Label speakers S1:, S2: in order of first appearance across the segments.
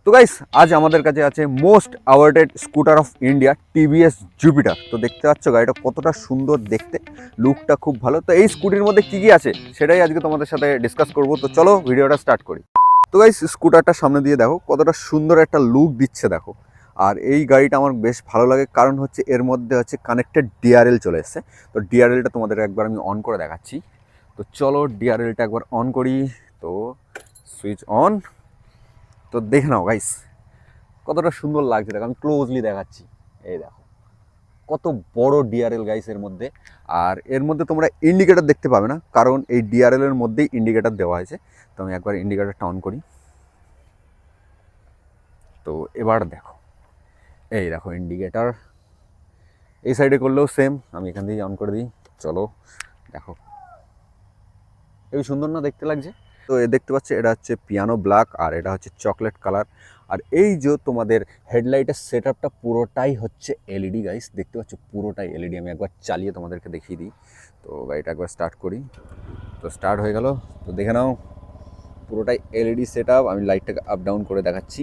S1: তো গাইস আজ আমাদের কাছে আছে most awarded scooter of India TVS Jupiter. তো দেখতে পাচ্ছ গাড়িটা কতটা সুন্দর দেখতে, লুকটা খুব ভালো। তো এই স্কুটির মধ্যে কি কি আছে সেটাই আজকে তোমাদের সাথে ডিসকাস করব। তো চলো ভিডিওটা স্টার্ট করি। তো গাইস স্কুটারটা সামনে দিয়ে দেখো কতটা সুন্দর একটা লুক দিচ্ছে দেখো। আর এই গাড়িটা আমার বেশ ভালো লাগে, কারণ হচ্ছে এর মধ্যে হচ্ছে কানেক্টেড ডিআরএল চলে এসছে। তো ডিআরএলটা তোমাদের একবার আমি অন করে দেখাচ্ছি। তো চলো ডিআরএলটা একবার অন করি। তো সুইচ অন। তো দেখে নাও গাইস কতটা সুন্দর লাগছে দেখো, আমি ক্লোজলি দেখাচ্ছি। এই দেখো কত বড় ডিআরএল গাইস এর মধ্যে। আর এর মধ্যে তোমরা ইন্ডিকেটর দেখতে পাবে না, কারণ এই ডিআরএল এর মধ্যেই ইন্ডিকেটর দেওয়া হয়েছে। তো আমি একবার ইন্ডিকেটরটা অন করি। তো এবার দেখো, এই দেখো ইন্ডিকেটর। এই সাইডে করলেও সেম, আমি এখান থেকে অন করে দিই। চলো দেখো এই সুন্দর না দেখতে লাগছে। তো এ দেখতে পাচ্ছ এটা হচ্ছে পিয়ানো ব্ল্যাক, আর এটা হচ্ছে চকলেট কালার। আর এই যে তোমাদের হেডলাইটের সেট আপটা পুরোটাই হচ্ছে এলইডি গাইস, দেখতে পাচ্ছ পুরোটাই এলইডি। আমি একবার চালিয়ে তোমাদেরকে দেখিয়ে দিই। তো গাড়িটা একবার স্টার্ট করি। তো স্টার্ট হয়ে গেল। তো দেখে নাও পুরোটাই এলইডি সেট আপ। আমি লাইটটাকে আপ ডাউন করে দেখাচ্ছি।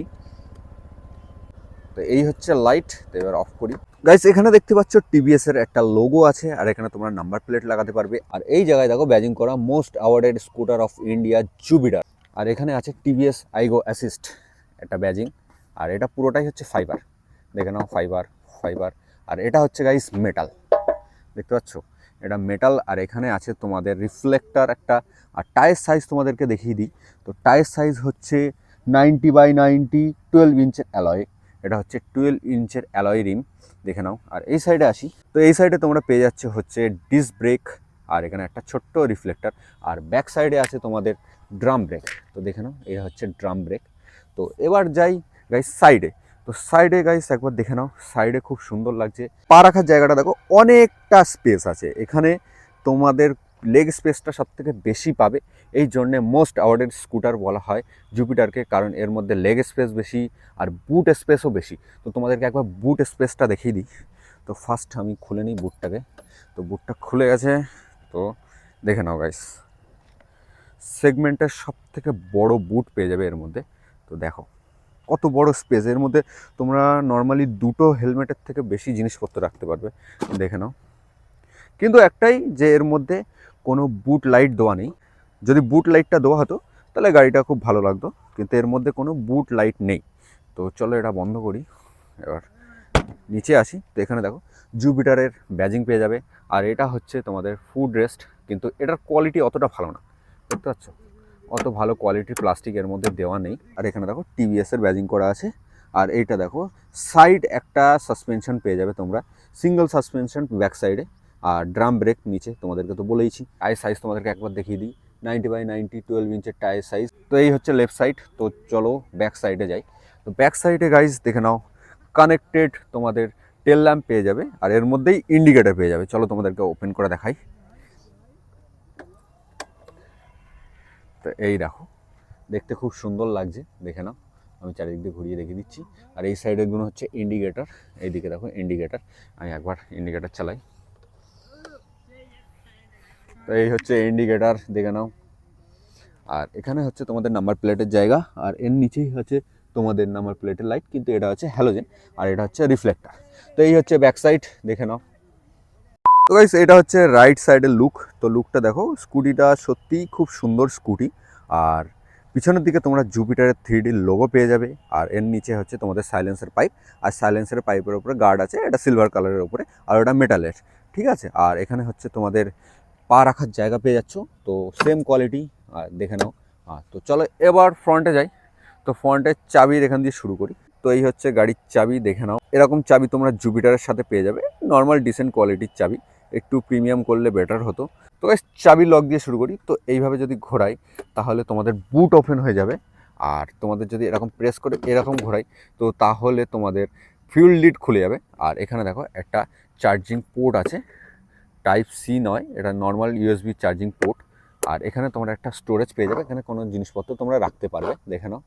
S1: তো এই হচ্ছে লাইট। তো এবার অফ করি। গাইস এখানে দেখতে পাচ্ছ টিভিএস এর একটা লোগো আছে, আর এখানে তোমরা নাম্বার প্লেট লাগাতে পারবে। আর এই জায়গায় দেখো ব্যাজিং করা most awarded scooter of India Jupiter. আর এখানে আছে টিভিএস আইগো অ্যাসিস্ট একটা ব্যাজিং। আর এটা পুরোটাই হচ্ছে ফাইবার, দেখে নাও ফাইবার ফাইবার। আর এটা হচ্ছে গাইস মেটাল, দেখতে পাচ্ছ এটা মেটাল। আর এখানে আছে তোমাদের রিফ্লেক্টার একটা। আর টায়ার সাইজ তোমাদেরকে দেখিয়ে দিই। তো টায়ার সাইজ হচ্ছে 90/90 12 ইঞ্চের অ্যালয়। এটা হচ্ছে 12 ইঞ্চের অ্যালয় রিম, দেখে নাও। আর এই সাইডে আসি। তো এই সাইডে তোমরা পেয়ে যাচ্ছে হচ্ছে ডিস্ক ব্রেক, আর এখানে একটা ছোট্ট রিফ্লেক্টার। আর ব্যাক সাইডে আছে তোমাদের ড্রাম ব্রেক। তো দেখে নাও এই হচ্ছে ড্রাম ব্রেক। তো এবার যাই গাইস সাইডে। তো সাইডে গাইস একবার দেখে নাও, সাইডে খুব সুন্দর লাগছে। পা রাখার জায়গাটা দেখো, অনেকটা স্পেস আছে এখানে। তোমাদের লেগ স্পেসটা সব থেকে বেশি পাবে, এই জন্যে মোস্ট অ্যাওয়ার্ডেড স্কুটার বলা হয় জুপিটারকে, কারণ এর মধ্যে লেগ স্পেস বেশি আর বুট স্পেসও বেশি। তো তোমাদেরকে একবার বুট স্পেসটা দেখিয়ে দিই। তো ফার্স্ট আমি খুলে নিই বুটটাকে। তো বুটটা খুলে গেছে। তো দেখে নাও গাইস, সেগমেন্টের সব থেকে বড় বুট পেয়ে যাবে এর মধ্যে। তো দেখো কত বড় স্পেস এর মধ্যে। তোমরা নর্মালি দুটো হেলমেটের থেকে বেশি জিনিসপত্র রাখতে পারবে, দেখে নাও। কিন্তু একটাই যে এর মধ্যে কোনো বুট লাইট দেওয়া নেই। যদি বুট লাইটটা দেওয়া হতো তাহলে গাড়িটা খুব ভালো লাগতো, কিন্তু এর মধ্যে কোনো বুট লাইট নেই। তো চলো এটা বন্ধ করি। এবার নিচে আসি। তো এখানে দেখো জুপিটারের ব্যাজিং পেয়ে যাবে। আর এটা হচ্ছে তোমাদের ফুড রেস্ট, কিন্তু এটার কোয়ালিটি অতটা ভালো না, দেখতে পাচ্ছ অত ভালো কোয়ালিটির প্লাস্টিক এর মধ্যে দেওয়া নেই। আর এখানে দেখো টিভিএস এর ব্যাজিং করা আছে। আর এইটা দেখো সাইড একটা সাসপেনশন পেয়ে যাবে তোমরা, সিঙ্গেল সাসপেনশন ব্যাক সাইডে। আর ড্রাম ব্রেক নিচে তোমাদেরকে তো বলেইছি। টায়ার সাইজ তোমাদেরকে একবার দেখিয়ে দিই, 90/90 12 ইঞ্চের টায়ার সাইজ। তো এই হচ্ছে লেফট সাইড। তো চলো ব্যাক সাইডে যাই। তো ব্যাক সাইডে গাইজ দেখে নাও কানেক্টেড তোমাদের টেল ল্যাম্প পেয়ে যাবে, আর এর মধ্যেই ইন্ডিকেটার পেয়ে যাবে। চলো তোমাদেরকে ওপেন করে দেখাই। তো এই দেখো দেখতে খুব সুন্দর লাগছে, দেখে নাও। আমি চারিদিক দিয়ে ঘুরিয়ে দেখিয়ে দিচ্ছি। আর এই সাইডের গুলো হচ্ছে ইন্ডিকেটার। এইদিকে দেখো ইন্ডিকেটার। আমি একবার ইন্ডিকেটার চালাই। তো এই হচ্ছে ইন্ডিকেটার, দেখে নাও। আর এখানে হচ্ছে তোমাদের নাম্বার প্লেটের জায়গা, আর এর নিচেই হচ্ছে তোমাদের নাম্বার প্লেটের লাইট, কিন্তু এটা হচ্ছে হ্যালোজেন আর এটা হচ্ছে রিফ্লেক্টার। তো এই হচ্ছে ব্যাক সাইড, দেখে নাও। তো গাইস এটা হচ্ছে রাইট সাইডের লুক। তো লুকটা দেখো, স্কুটিটা সত্যিই খুব সুন্দর স্কুটি। আর পিছনের দিকে তোমরা জুপিটারের 3D লোগো পেয়ে যাবে। আর এর নিচে হচ্ছে তোমাদের সাইলেন্সের পাইপ, আর সাইলেন্সের পাইপের উপরে গার্ড আছে, এটা সিলভার কালারের উপরে, আর ওটা মেটালের, ঠিক আছে। আর এখানে হচ্ছে তোমাদের পা রাখার জায়গা পেয়ে যাচ্ছ, তো সেম কোয়ালিটি। আর দেখে নাও। তো চলো এবার ফ্রন্টে যাই। তো ফ্রন্টের চাবির এখান দিয়ে শুরু করি। তো এই হচ্ছে গাড়ির চাবি, দেখে নাও। এরকম চাবি তোমরা জুপিটারের সাথে পেয়ে যাবে, নর্মাল ডিসেন্ট কোয়ালিটির চাবি, একটু প্রিমিয়াম করলে বেটার হতো। তো গাইস চাবি লক দিয়ে শুরু করি। তো এইভাবে যদি ঘোরাই তাহলে তোমাদের বুট ওপেন হয়ে যাবে। আর তোমাদের যদি এরকম প্রেস করে এরকম ঘোরাই তো তাহলে তোমাদের ফিউল লিড খুলে যাবে। আর এখানে দেখো একটা চার্জিং পোর্ট আছে, টাইপ সি নয়, এটা নর্মাল ইউএসবি চার্জিং পোর্ট। আর এখানে তোমরা একটা স্টোরেজ পেয়ে যাবে, এখানে কোনো জিনিসপত্র তোমরা রাখতে পারবে, দেখে নাও।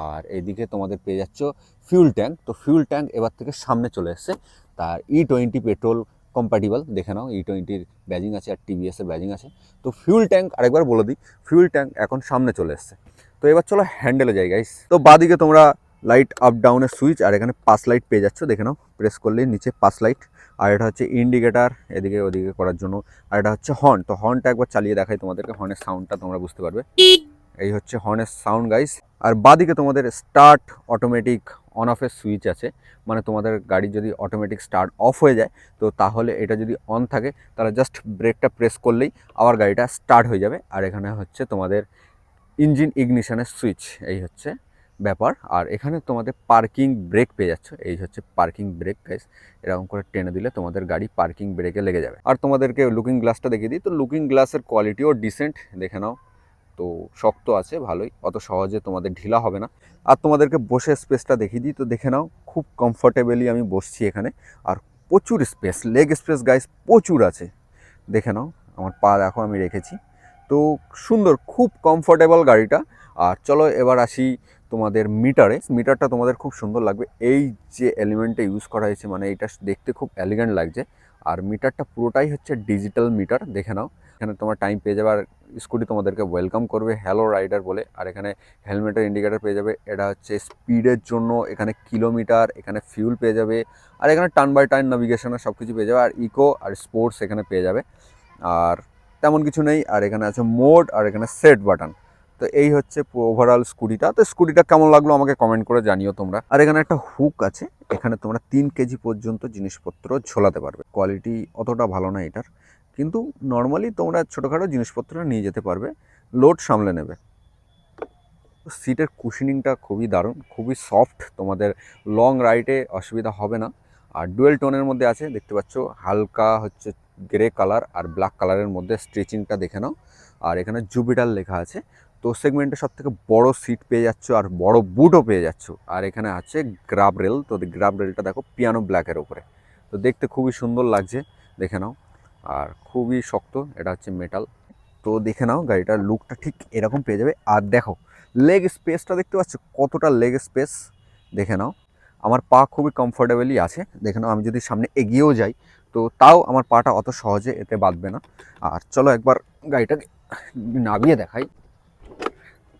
S1: আর এইদিকে তোমাদের পেয়ে যাচ্ছ ফিউল ট্যাঙ্ক। তো ফিউল ট্যাঙ্ক এবার থেকে সামনে চলে এসছে। তার E20 পেট্রোল কম্প্যাটিবল, দেখে নাও। E20-র ব্যাজিং আছে আর টিভিএসের ব্যাজিং আছে। তো ফিউল ট্যাঙ্ক আরেকবার বলে দিই, ফিউল ট্যাঙ্ক এখন সামনে চলে এসছে। তো এবার চলো হ্যান্ডেলে যাই গাইস। তো বাদিকে তোমরা লাইট আপ ডাউনের সুইচ, আর এখানে পাস লাইট পেয়ে যাচ্ছ, দেখে নাও, প্রেস করলেই নিচে পাস লাইট। আর এটা হচ্ছে ইন্ডিকেটার এদিকে ওদিকে করার জন্য। আর এটা হচ্ছে হর্ন, তো হর্নটা একবার চালিয়ে দেখাই তোমাদেরকে, হর্নের সাউন্ডটা তোমরা বুঝতে পারবে। এই হচ্ছে হর্নের সাউন্ড গাইস। আর বাদিকে তোমাদের স্টার্ট অটোমেটিক অন অফের সুইচ আছে, মানে তোমাদের গাড়ি যদি অটোমেটিক স্টার্ট অফ হয়ে যায় তো তাহলে এটা যদি অন থাকে তাহলে জাস্ট ব্রেকটা প্রেস করলেই আবার গাড়িটা স্টার্ট হয়ে যাবে। আর এখানে হচ্ছে তোমাদের ইঞ্জিন ইগনিশনের সুইচ, এই হচ্ছে ব্যাপার। আর এখানে তোমাদের পার্কিং ব্রেক পেয়ে যাচ্ছ, এই হচ্ছে পার্কিং ব্রেক গাইস। এরকম করে টেনে দিলে তোমাদের গাড়ি পার্কিং ব্রেকে লেগে যাবে। আর তোমাদেরকে লুকিং গ্লাসটা দেখিয়ে দিই, তো লুকিং গ্লাসের কোয়ালিটিও ডিসেন্ট, দেখে নাও। তো শক্ত আছে ভালোই, অত সহজে তোমাদের ঢিলা হবে না। আর তোমাদেরকে বসে স্পেসটা দেখিয়ে দিই, তো দেখে নাও খুব কমফোর্টেবলি আমি বসছি এখানে। আর প্রচুর স্পেস, লেগ স্পেস গাইস প্রচুর আছে, দেখে নাও। আমার পা দেখো আমি রেখেছি, তো সুন্দর, খুব কমফোর্টেবল গাড়িটা। আর চলো এবার আসি তোমাদের মিটারে। মিটারটা তোমাদের খুব সুন্দর লাগবে, এই যে এলিমেন্টটা ইউজ করা হয়েছে, মানে এটা দেখতে খুব এলিগেন্ট লাগছে। আর মিটারটা পুরোটাই হচ্ছে ডিজিটাল মিটার, দেখে নাও। এখানে তোমার টাইম পেয়ে যাবে, আর স্কুটি তোমাদেরকে ওয়েলকাম করবে হ্যালো রাইডার বলে। আর এখানে হেলমেটের ইন্ডিকেটার পেয়ে যাবে, এটা হচ্ছে স্পিডের জন্য, এখানে কিলোমিটার, এখানে ফিউল পেয়ে যাবে। আর এখানে টার্ন বাই টার্ন নেভিগেশনের সব কিছু পেয়ে যাবে। আর ইকো আর স্পোর্টস এখানে পেয়ে যাবে। আর তেমন কিছু নেই। আর এখানে আছে মোড, আর এখানে সেট বাটন। তো এই হচ্ছে ওভারঅল স্কুটিটা। তো স্কুটিটা কেমন লাগলো আমাকে কমেন্ট করে জানিও তোমরা। আর এখানে একটা হুক আছে, এখানে তোমরা 3 কেজি পর্যন্ত জিনিসপত্র ঝোলাতে পারবে। কোয়ালিটি অতটা ভালো না এটার, কিন্তু নর্মালি তোমরা ছোটোখাটো জিনিসপত্র নিয়ে যেতে পারবে, লোড সামলে নেবে। সিটের কুশনিংটা খুবই দারুণ, খুবই সফট, তোমাদের লং রাইডে অসুবিধা হবে না। আর ডুয়েল টোনের মধ্যে আছে, দেখতে পাচ্ছ হালকা হচ্ছে গ্রে কালার আর ব্ল্যাক কালারের মধ্যে স্ট্রেচিংটা দেখে নাও। আর এখানে জুপিটার লেখা আছে। তো সেগমেন্টে সব থেকে বড় সিট পেয়ে যাচ্ছ, আর বড় বুটও পেয়ে যাচ্ছ। আর এখানে আছে গ্রাব রেল, তো গ্রাব রেলটা দেখো পিয়ানো ব্ল্যাকের ওপরে, তো দেখতে খুবই সুন্দর লাগছে, দেখে নাও। আর খুবই শক্ত, এটা হচ্ছে মেটাল। তো দেখে নাও গাড়িটার লুকটা ঠিক এরকম পেয়ে যাবে। আর দেখো লেগ স্পেসটা দেখতে পাচ্ছ কতটা লেগ স্পেস, দেখে নাও। আমার পা খুবই কমফোর্টেবলি আছে, দেখে নাও। আমি যদি সামনে এগিয়েও যাই তো তাও আমার পাটা অত সহজে এতে বাঁধবে না। আর চলো একবার গাড়িটাকে নামিয়ে দেখাই,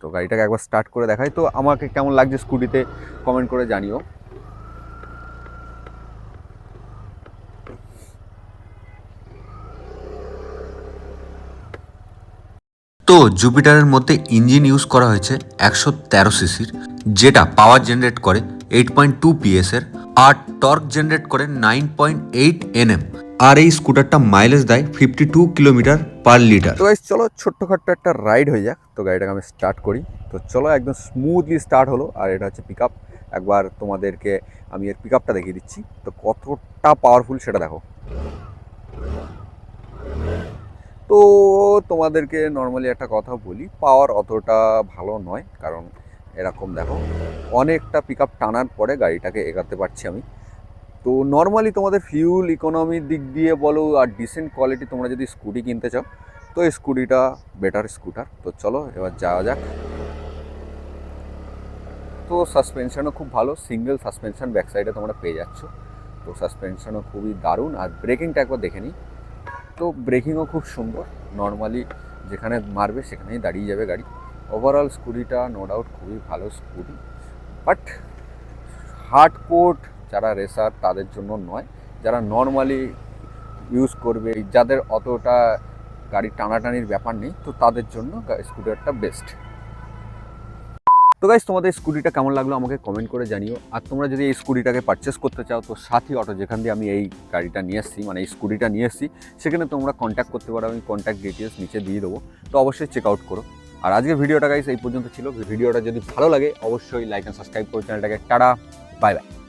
S1: তো গাড়িটাকে একবার স্টার্ট করে দেখাই। তো আমাকে কেমন লাগছে স্কুটিতে কমেন্ট করে জানিও।
S2: তো জুপিটারের মধ্যে ইঞ্জিন ইউজ করা হয়েছে 113 সিসির, যেটা পাওয়ার জেনারেট করে 8.2 PS এর, আর টর্ক জেনারেট করে 9.8 Nm। আর এই স্কুটারটা মাইলেজ দেয় 52 কিলোমিটার পার লিটার।
S1: তো গাইস চলো ছোট্টখাট্ট একটা রাইড হয়ে যাক। তো গাড়িটাকে আমি স্টার্ট করি, তো চলো একদম স্মুথলি স্টার্ট হলো। আর এটা হচ্ছে পিক আপ, একবার তোমাদেরকে আমি এর পিক আপটা দেখিয়ে দিচ্ছি, তো কতটা পাওয়ারফুল সেটা দেখো। তো তোমাদেরকে নর্মালি একটা কথা বলি, পাওয়ার অতটা ভালো নয়, কারণ এরকম দেখো অনেকটা পিক আপ টানার পরে গাড়িটাকে এগাতে পারছি আমি। তো নর্মালি তোমাদের ফিউল ইকোনমির দিক দিয়ে বলো আর ডিসেন্ট কোয়ালিটি তোমরা যদি স্কুটি কিনতে চাও তো এই স্কুটিটা বেটার স্কুটার। তো চলো এবার যাওয়া যাক। তো সাসপেনশনও খুব ভালো, সিঙ্গেল সাসপেনশন ব্যাক সাইডে তোমরা পেয়ে যাচ্ছ। তো সাসপেনশনও খুবই দারুণ। আর ব্রেকিংটা একবার দেখে নিই, তো ব্রেকিংও খুব সুন্দর, নর্মালি যেখানে মারবে সেখানেই দাঁড়িয়ে যাবে গাড়ি। ওভারঅল স্কুটিটা নো ডাউট খুবই ভালো স্কুটি, বাট হার্ড কোড যারা রেসার তাদের জন্য নয়, যারা নর্মালি ইউজ করবে, যাদের অতটা গাড়ি টানাটানির ব্যাপার নেই, তো তাদের জন্য স্কুটারটা বেস্ট। তো গাইস তোমাদের স্কুটিটা কেমন লাগলো আমাকে কমেন্ট করে জানিও। আর তোমরা যদি এই স্কুটিটাকে পারচেস করতে চাও তো সাথী অটো, যেখান দিয়ে আমি এই গাড়িটা নিয়ে এসেছি, মানে এই স্কুটিটা নিয়ে এসেছি, সেখানে তোমরা কন্ট্যাক্ট করতে পারো, আমি কন্ট্যাক্ট ডিটেলস নিচে দিয়ে দেবো। তো অবশ্যই চেক আউট করো। আর আজকের ভিডিওটা গাইস এই পর্যন্ত ছিল। ভিডিওটা যদি ভালো লাগে অবশ্যই লাইক অ্যান্ড সাবস্ক্রাইব করো চ্যানেলটাকে। Tata, bye bye.